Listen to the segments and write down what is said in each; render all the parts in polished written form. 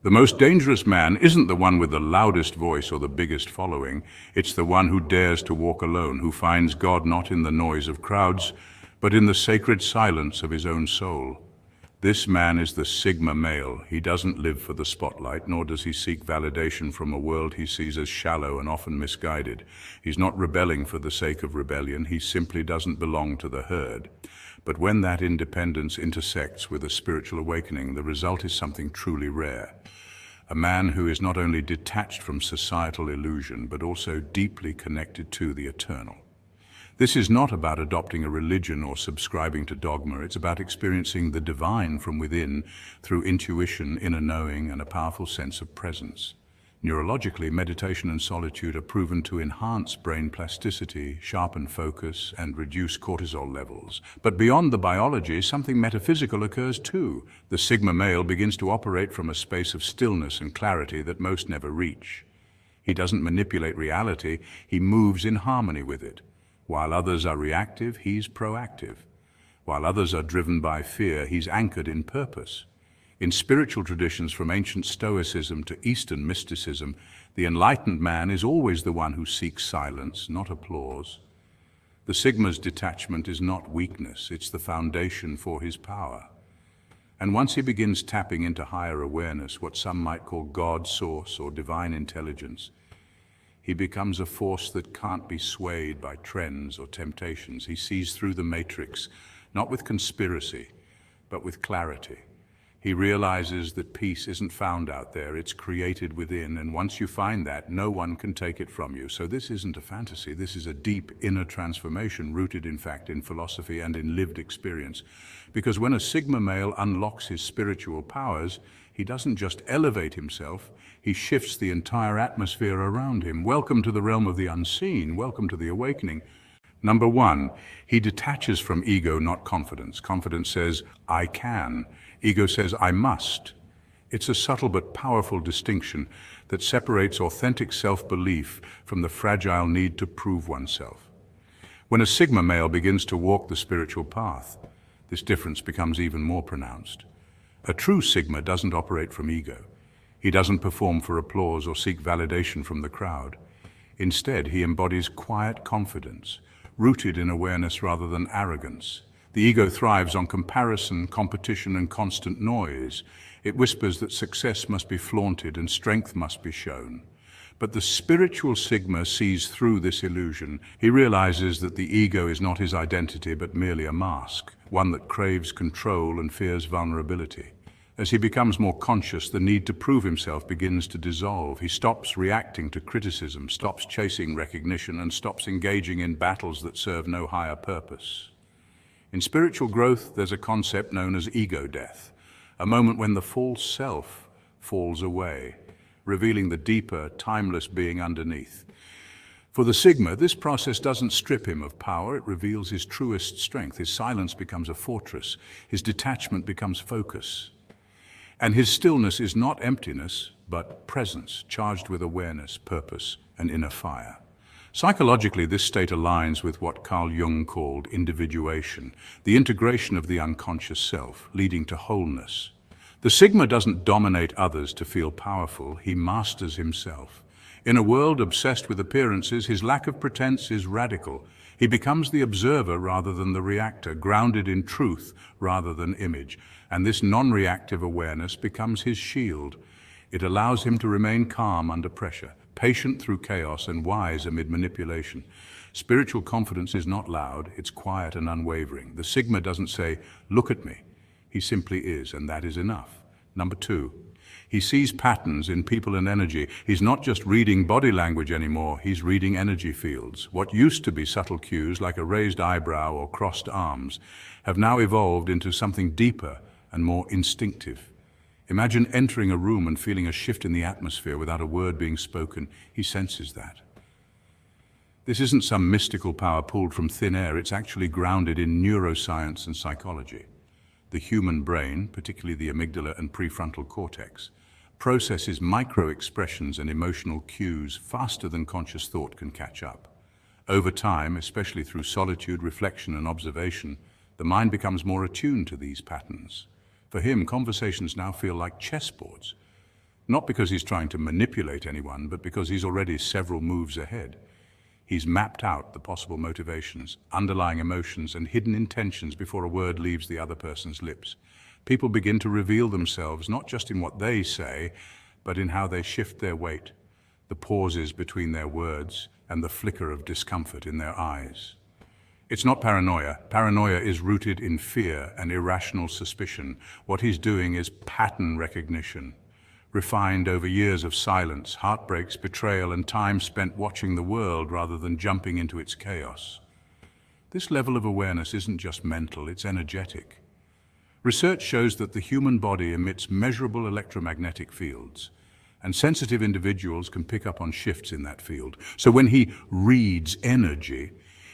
The most dangerous man isn't the one with the loudest voice or the biggest following. It's the one who dares to walk alone, who finds God not in the noise of crowds, but in the sacred silence of his own soul. This man is the Sigma male. He doesn't live for the spotlight, nor does he seek validation from a world he sees as shallow and often misguided. He's not rebelling for the sake of rebellion. He simply doesn't belong to the herd. But when that independence intersects with a spiritual awakening, the result is something truly rare. A man who is not only detached from societal illusion, but also deeply connected to the eternal. This is not about adopting a religion or subscribing to dogma. It's about experiencing the divine from within through intuition, inner knowing, and a powerful sense of presence. Neurologically, meditation and solitude are proven to enhance brain plasticity, sharpen focus, and reduce cortisol levels. But beyond the biology, something metaphysical occurs too. The Sigma male begins to operate from a space of stillness and clarity that most never reach. He doesn't manipulate reality, he moves in harmony with it. While others are reactive, he's proactive. While others are driven by fear, he's anchored in purpose. In spiritual traditions from ancient Stoicism to Eastern mysticism, the enlightened man is always the one who seeks silence, not applause. The Sigma's detachment is not weakness, it's the foundation for his power. And once he begins tapping into higher awareness, what some might call God, source, or divine intelligence, he becomes a force that can't be swayed by trends or temptations. He sees through the matrix, not with conspiracy, but with clarity. He realizes that peace isn't found out there, it's created within, and once you find that, no one can take it from you. So this isn't a fantasy, this is a deep inner transformation rooted in fact in philosophy and in lived experience. Because when a Sigma male unlocks his spiritual powers, he doesn't just elevate himself, he shifts the entire atmosphere around him. Welcome to the realm of the unseen, welcome to the awakening. Number one, he detaches from ego, not confidence. Confidence says, I can. Ego says, I must. It's a subtle but powerful distinction that separates authentic self-belief from the fragile need to prove oneself. When a Sigma male begins to walk the spiritual path, this difference becomes even more pronounced. A true Sigma doesn't operate from ego. He doesn't perform for applause or seek validation from the crowd. Instead, he embodies quiet confidence, rooted in awareness rather than arrogance. The ego thrives on comparison, competition, and constant noise. It whispers that success must be flaunted and strength must be shown. But the spiritual Sigma sees through this illusion. He realizes that the ego is not his identity, but merely a mask, one that craves control and fears vulnerability. As he becomes more conscious, the need to prove himself begins to dissolve. He stops reacting to criticism, stops chasing recognition, and stops engaging in battles that serve no higher purpose. In spiritual growth, there's a concept known as ego death, a moment when the false self falls away, revealing the deeper, timeless being underneath. For the Sigma, this process doesn't strip him of power, it reveals his truest strength. His silence becomes a fortress, his detachment becomes focus. And his stillness is not emptiness, but presence, charged with awareness, purpose, and inner fire. Psychologically, this state aligns with what Carl Jung called individuation, the integration of the unconscious self, leading to wholeness. The Sigma doesn't dominate others to feel powerful, he masters himself. In a world obsessed with appearances, his lack of pretense is radical. He becomes the observer rather than the reactor, grounded in truth rather than image. And this non-reactive awareness becomes his shield. It allows him to remain calm under pressure, patient through chaos, and wise amid manipulation. Spiritual confidence is not loud, it's quiet and unwavering. The Sigma doesn't say, look at me. He simply is, and that is enough. Number two, he sees patterns in people and energy. He's not just reading body language anymore, he's reading energy fields. What used to be subtle cues, like a raised eyebrow or crossed arms, have now evolved into something deeper and more instinctive. Imagine entering a room and feeling a shift in the atmosphere without a word being spoken. He senses that. This isn't some mystical power pulled from thin air, it's actually grounded in neuroscience and psychology. The human brain, particularly the amygdala and prefrontal cortex, processes micro-expressions and emotional cues faster than conscious thought can catch up. Over time, especially through solitude, reflection, and observation, the mind becomes more attuned to these patterns. For him, conversations now feel like chessboards. Not because he's trying to manipulate anyone, but because he's already several moves ahead. He's mapped out the possible motivations, underlying emotions, and hidden intentions before a word leaves the other person's lips. People begin to reveal themselves not just in what they say, but in how they shift their weight, the pauses between their words, and the flicker of discomfort in their eyes. It's not paranoia. Paranoia is rooted in fear and irrational suspicion. What he's doing is pattern recognition, refined over years of silence, heartbreaks, betrayal, and time spent watching the world rather than jumping into its chaos. This level of awareness isn't just mental, it's energetic. Research shows that the human body emits measurable electromagnetic fields, and sensitive individuals can pick up on shifts in that field. So when he reads energy,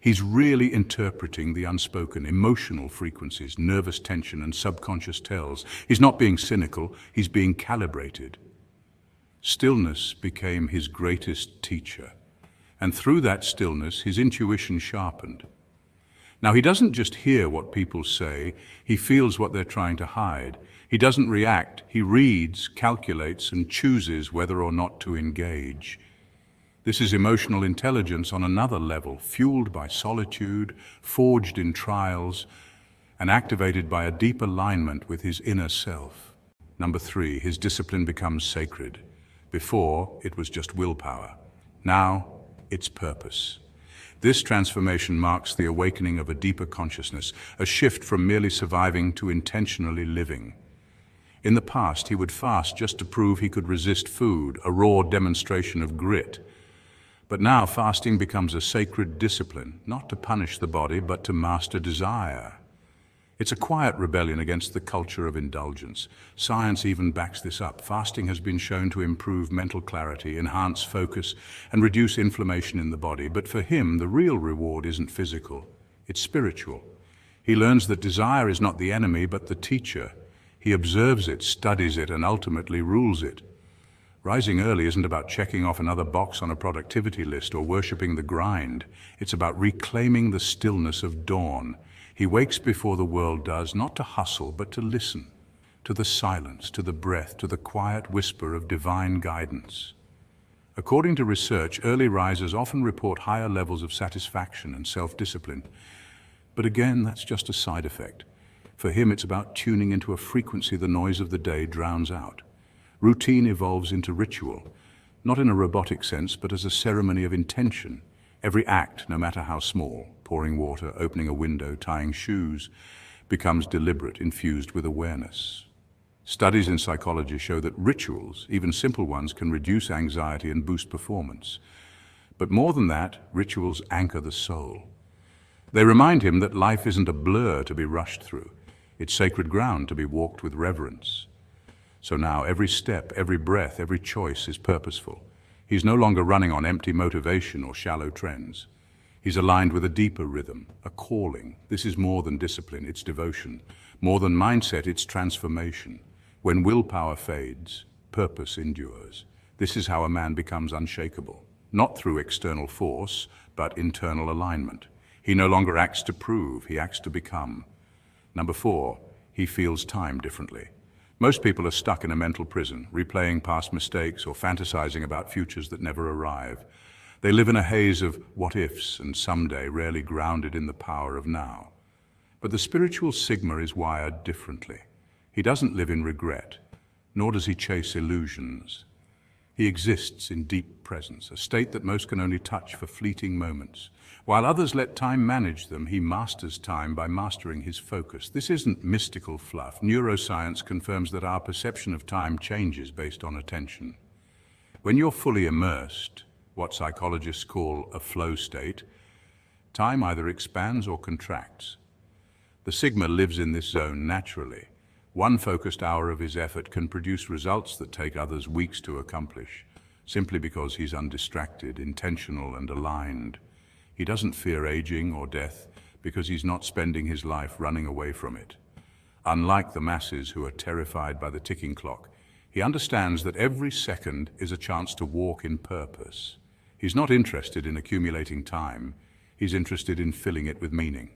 he's really interpreting the unspoken emotional frequencies, nervous tension, and subconscious tells. He's not being cynical, he's being calibrated. Stillness became his greatest teacher, and through that stillness, his intuition sharpened. Now, he doesn't just hear what people say, he feels what they're trying to hide. He doesn't react, he reads, calculates, and chooses whether or not to engage. This is emotional intelligence on another level, fueled by solitude, forged in trials, and activated by a deep alignment with his inner self. Number 3, his discipline becomes sacred. Before, it was just willpower. Now, it's purpose. This transformation marks the awakening of a deeper consciousness, a shift from merely surviving to intentionally living. In the past, he would fast just to prove he could resist food, a raw demonstration of grit. But now fasting becomes a sacred discipline, not to punish the body, but to master desire. It's a quiet rebellion against the culture of indulgence. Science even backs this up. Fasting has been shown to improve mental clarity, enhance focus, and reduce inflammation in the body. But for him, the real reward isn't physical, it's spiritual. He learns that desire is not the enemy, but the teacher. He observes it, studies it, and ultimately rules it. Rising early isn't about checking off another box on a productivity list or worshipping the grind. It's about reclaiming the stillness of dawn. He wakes before the world does, not to hustle, but to listen, to the silence, to the breath, to the quiet whisper of divine guidance. According to research, early risers often report higher levels of satisfaction and self-discipline. But again, that's just a side effect. For him, it's about tuning into a frequency the noise of the day drowns out. Routine evolves into ritual, not in a robotic sense, but as a ceremony of intention. Every act, no matter how small, pouring water, opening a window, tying shoes, becomes deliberate, infused with awareness. Studies in psychology show that rituals, even simple ones, can reduce anxiety and boost performance. But more than that, rituals anchor the soul. They remind him that life isn't a blur to be rushed through. It's sacred ground to be walked with reverence. So now every step, every breath, every choice is purposeful. He's no longer running on empty motivation or shallow trends. He's aligned with a deeper rhythm, a calling. This is more than discipline, it's devotion. More than mindset, it's transformation. When willpower fades, purpose endures. This is how a man becomes unshakable. Not through external force, but internal alignment. He no longer acts to prove, he acts to become. Number 4, he feels time differently. Most people are stuck in a mental prison, replaying past mistakes or fantasizing about futures that never arrive. They live in a haze of what-ifs and someday, rarely grounded in the power of now. But the spiritual Sigma is wired differently. He doesn't live in regret, nor does he chase illusions. He exists in deep presence, a state that most can only touch for fleeting moments. While others let time manage them, he masters time by mastering his focus. This isn't mystical fluff. Neuroscience confirms that our perception of time changes based on attention. When you're fully immersed, what psychologists call a flow state, time either expands or contracts. The Sigma lives in this zone naturally. One focused hour of his effort can produce results that take others weeks to accomplish, simply because he's undistracted, intentional, and aligned. He doesn't fear aging or death because he's not spending his life running away from it. Unlike the masses who are terrified by the ticking clock, he understands that every second is a chance to walk in purpose. He's not interested in accumulating time, he's interested in filling it with meaning.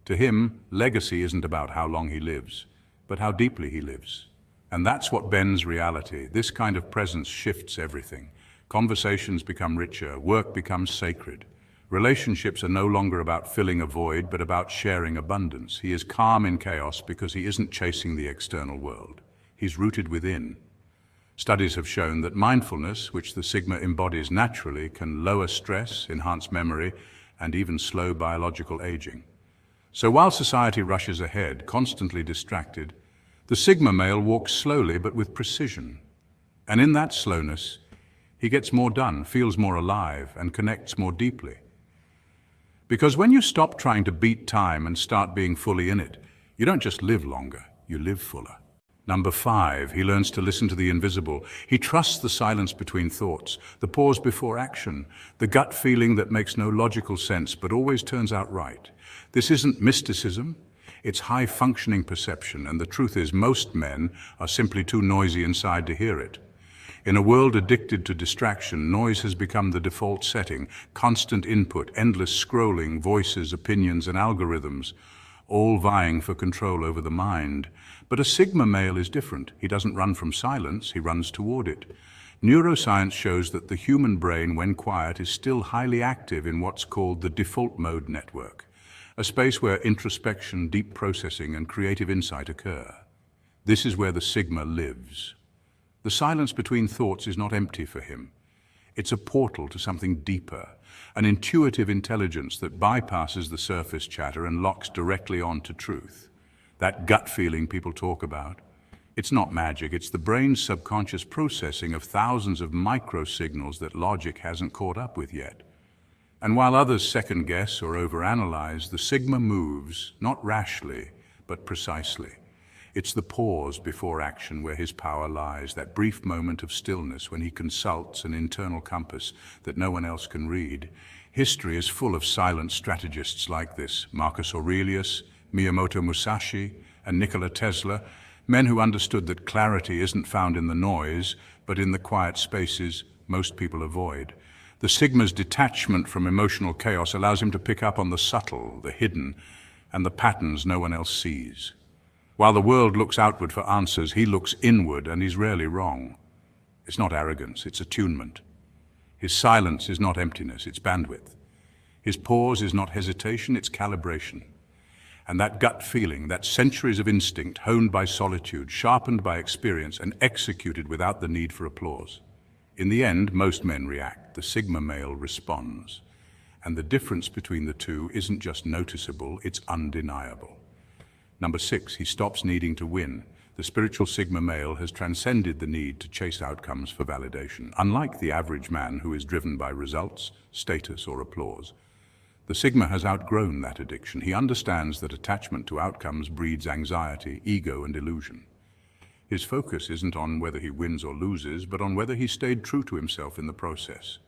To him, legacy isn't about how long he lives, but how deeply he lives. And that's what bends reality. This kind of presence shifts everything. Conversations become richer, work becomes sacred. Relationships are no longer about filling a void, but about sharing abundance. He is calm in chaos because he isn't chasing the external world. He's rooted within. Studies have shown that mindfulness, which the Sigma embodies naturally, can lower stress, enhance memory, and even slow biological aging. So while society rushes ahead, constantly distracted, the Sigma male walks slowly but with precision. And in that slowness, he gets more done, feels more alive, and connects more deeply. Because when you stop trying to beat time and start being fully in it, you don't just live longer, you live fuller. Number 5, he learns to listen to the invisible. He trusts the silence between thoughts, the pause before action, the gut feeling that makes no logical sense but always turns out right. This isn't mysticism, it's high-functioning perception, and the truth is most men are simply too noisy inside to hear it. In a world addicted to distraction, noise has become the default setting. Constant input, endless scrolling, voices, opinions, and algorithms, all vying for control over the mind. But a Sigma male is different. He doesn't run from silence, he runs toward it. Neuroscience shows that the human brain, when quiet, is still highly active in what's called the default mode network, a space where introspection, deep processing, and creative insight occur. This is where the Sigma lives. The silence between thoughts is not empty for him. It's a portal to something deeper, an intuitive intelligence that bypasses the surface chatter and locks directly onto truth. That gut feeling people talk about. It's not magic, it's the brain's subconscious processing of thousands of micro-signals that logic hasn't caught up with yet. And while others second-guess or overanalyze, the Sigma moves, not rashly, but precisely. It's the pause before action where his power lies, that brief moment of stillness when he consults an internal compass that no one else can read. History is full of silent strategists like this: Marcus Aurelius, Miyamoto Musashi, and Nikola Tesla, men who understood that clarity isn't found in the noise, but in the quiet spaces most people avoid. The Sigma's detachment from emotional chaos allows him to pick up on the subtle, the hidden, and the patterns no one else sees. While the world looks outward for answers, he looks inward, and he's rarely wrong. It's not arrogance, it's attunement. His silence is not emptiness, it's bandwidth. His pause is not hesitation, it's calibration. And that gut feeling, that centuries of instinct honed by solitude, sharpened by experience, and executed without the need for applause. In the end, most men react. The Sigma male responds. And the difference between the two isn't just noticeable, it's undeniable. Number 6, he stops needing to win. The spiritual Sigma male has transcended the need to chase outcomes for validation. Unlike the average man who is driven by results, status, or applause, the Sigma has outgrown that addiction. He understands that attachment to outcomes breeds anxiety, ego, and illusion. His focus isn't on whether he wins or loses, but on whether he stayed true to himself in the process.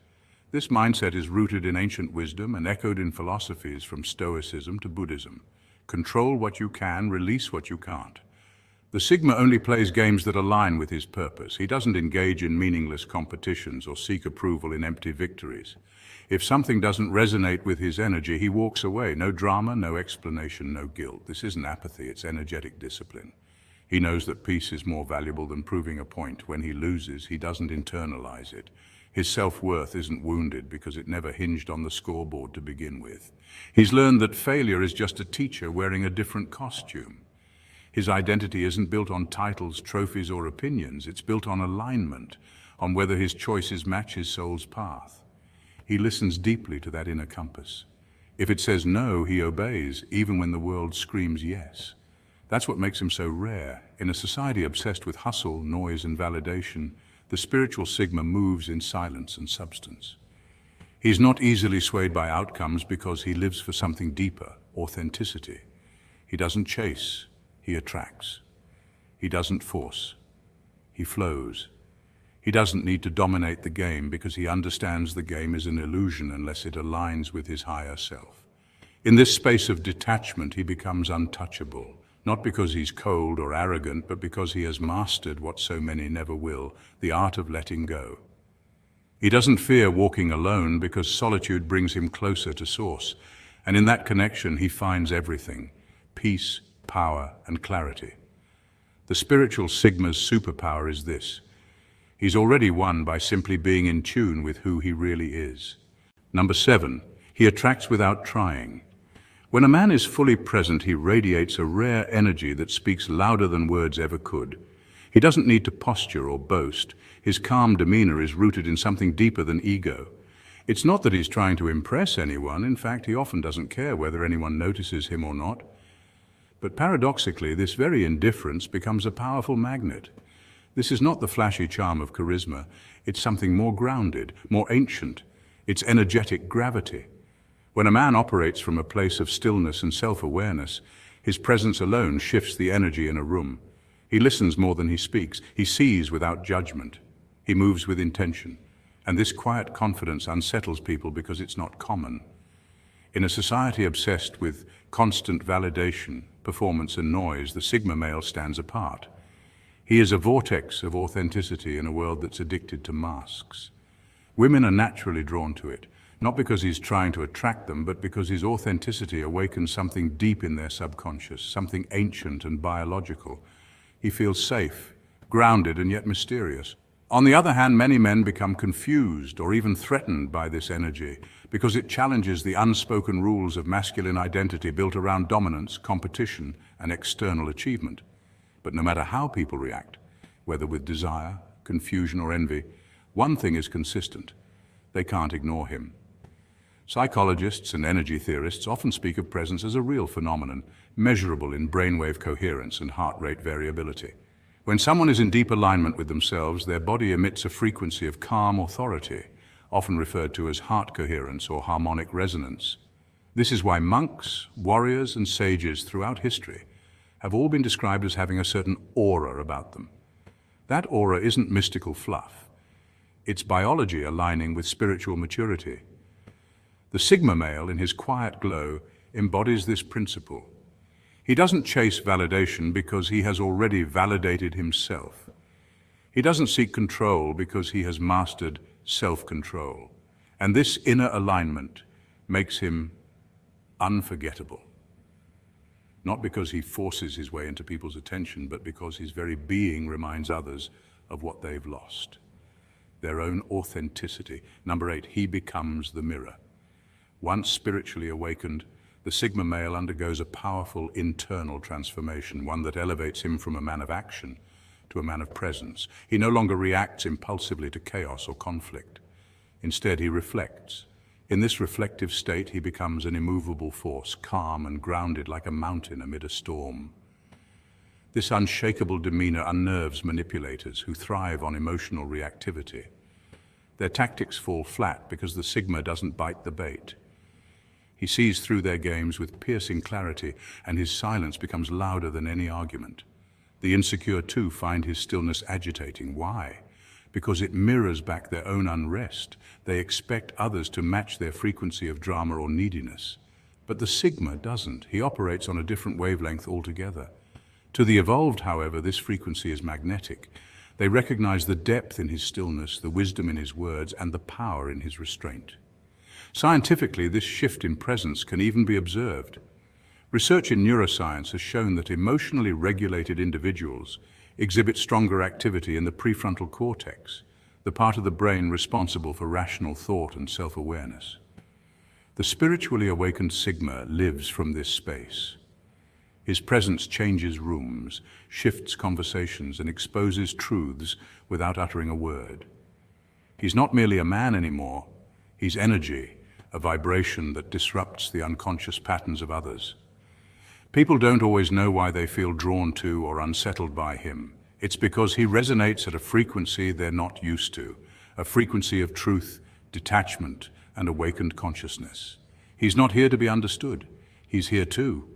This mindset is rooted in ancient wisdom and echoed in philosophies from Stoicism to Buddhism. Control what you can, release what you can't. The Sigma only plays games that align with his purpose. He doesn't engage in meaningless competitions or seek approval in empty victories. If something doesn't resonate with his energy, he walks away. No drama, no explanation, no guilt. This isn't apathy, it's energetic discipline. He knows that peace is more valuable than proving a point. When he loses, he doesn't internalize it. His self-worth isn't wounded because it never hinged on the scoreboard to begin with. He's learned that failure is just a teacher wearing a different costume. His identity isn't built on titles, trophies, or opinions. It's built on alignment, on whether his choices match his soul's path. He listens deeply to that inner compass. If it says no, he obeys, even when the world screams yes. That's what makes him so rare. In a society obsessed with hustle, noise, and validation, the spiritual Sigma moves in silence and substance. He's not easily swayed by outcomes because he lives for something deeper, authenticity. He doesn't chase, he attracts. He doesn't force, he flows. He doesn't need to dominate the game because he understands the game is an illusion unless it aligns with his higher self. In this space of detachment, he becomes untouchable. Not because he's cold or arrogant, but because he has mastered what so many never will, the art of letting go. He doesn't fear walking alone because solitude brings him closer to source, and in that connection he finds everything: peace, power, and clarity. The spiritual Sigma's superpower is this. He's already won by simply being in tune with who he really is. Number 7, he attracts without trying. When a man is fully present, he radiates a rare energy that speaks louder than words ever could. He doesn't need to posture or boast. His calm demeanor is rooted in something deeper than ego. It's not that he's trying to impress anyone. In fact, he often doesn't care whether anyone notices him or not. But paradoxically, this very indifference becomes a powerful magnet. This is not the flashy charm of charisma. It's something more grounded, more ancient. It's energetic gravity. When a man operates from a place of stillness and self-awareness, his presence alone shifts the energy in a room. He listens more than he speaks. He sees without judgment. He moves with intention. And this quiet confidence unsettles people because it's not common. In a society obsessed with constant validation, performance and noise, the Sigma male stands apart. He is a vortex of authenticity in a world that's addicted to masks. Women are naturally drawn to it, not because he's trying to attract them, but because his authenticity awakens something deep in their subconscious, something ancient and biological. He feels safe, grounded and yet mysterious. On the other hand, many men become confused or even threatened by this energy because it challenges the unspoken rules of masculine identity built around dominance, competition, and external achievement. But no matter how people react, whether with desire, confusion, or envy, one thing is consistent: they can't ignore him. Psychologists and energy theorists often speak of presence as a real phenomenon, measurable in brainwave coherence and heart rate variability. When someone is in deep alignment with themselves, their body emits a frequency of calm authority, often referred to as heart coherence or harmonic resonance. This is why monks, warriors, and sages throughout history have all been described as having a certain aura about them. That aura isn't mystical fluff. It's biology aligning with spiritual maturity. The Sigma male, in his quiet glow, embodies this principle. He doesn't chase validation because he has already validated himself. He doesn't seek control because he has mastered self-control. And this inner alignment makes him unforgettable. Not because he forces his way into people's attention, but because his very being reminds others of what they've lost, their own authenticity. Number 8, he becomes the mirror. Once spiritually awakened, the Sigma male undergoes a powerful internal transformation, one that elevates him from a man of action to a man of presence. He no longer reacts impulsively to chaos or conflict. Instead, he reflects. In this reflective state, he becomes an immovable force, calm and grounded like a mountain amid a storm. This unshakable demeanor unnerves manipulators who thrive on emotional reactivity. Their tactics fall flat because the Sigma doesn't bite the bait. He sees through their games with piercing clarity, and his silence becomes louder than any argument. The insecure, too, find his stillness agitating. Why? Because it mirrors back their own unrest. They expect others to match their frequency of drama or neediness. But the Sigma doesn't. He operates on a different wavelength altogether. To the evolved, however, this frequency is magnetic. They recognize the depth in his stillness, the wisdom in his words, and the power in his restraint. Scientifically, this shift in presence can even be observed. Research in neuroscience has shown that emotionally regulated individuals exhibit stronger activity in the prefrontal cortex, the part of the brain responsible for rational thought and self-awareness. The spiritually awakened Sigma lives from this space. His presence changes rooms, shifts conversations, and exposes truths without uttering a word. He's not merely a man anymore. He's energy, a vibration that disrupts the unconscious patterns of others. People don't always know why they feel drawn to or unsettled by him. It's because he resonates at a frequency they're not used to, a frequency of truth, detachment, and awakened consciousness. He's not here to be understood. He's here too.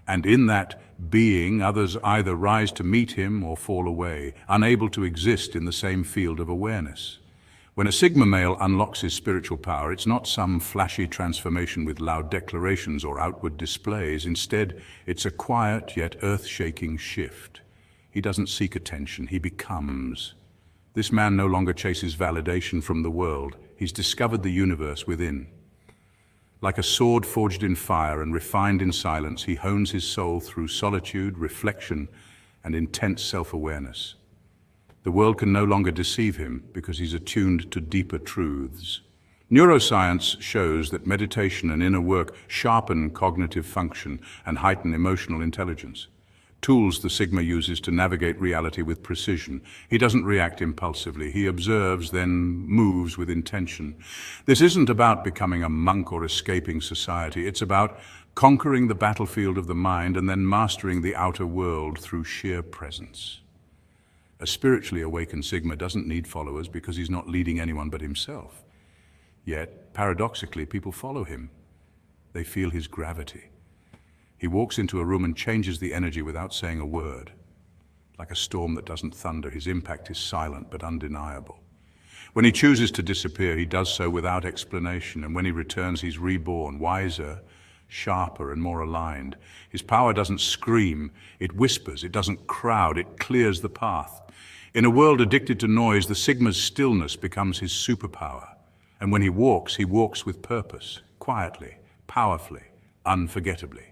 And in that being, others either rise to meet him or fall away, unable to exist in the same field of awareness. When a Sigma male unlocks his spiritual power, it's not some flashy transformation with loud declarations or outward displays. Instead, it's a quiet yet earth-shaking shift. He doesn't seek attention, he becomes. This man no longer chases validation from the world. He's discovered the universe within. Like a sword forged in fire and refined in silence, he hones his soul through solitude, reflection, and intense self-awareness. The world can no longer deceive him because he's attuned to deeper truths. Neuroscience shows that meditation and inner work sharpen cognitive function and heighten emotional intelligence. Tools the Sigma uses to navigate reality with precision. He doesn't react impulsively. He observes, then moves with intention. This isn't about becoming a monk or escaping society. It's about conquering the battlefield of the mind and then mastering the outer world through sheer presence. A spiritually awakened Sigma doesn't need followers because he's not leading anyone but himself. Yet, paradoxically, people follow him. They feel his gravity. He walks into a room and changes the energy without saying a word. Like a storm that doesn't thunder, his impact is silent but undeniable. When he chooses to disappear, he does so without explanation, and when he returns, he's reborn, wiser, sharper, and more aligned. His power doesn't scream, it whispers, it doesn't crowd, it clears the path. In a world addicted to noise, the Sigma's stillness becomes his superpower. And when he walks with purpose, quietly, powerfully, unforgettably.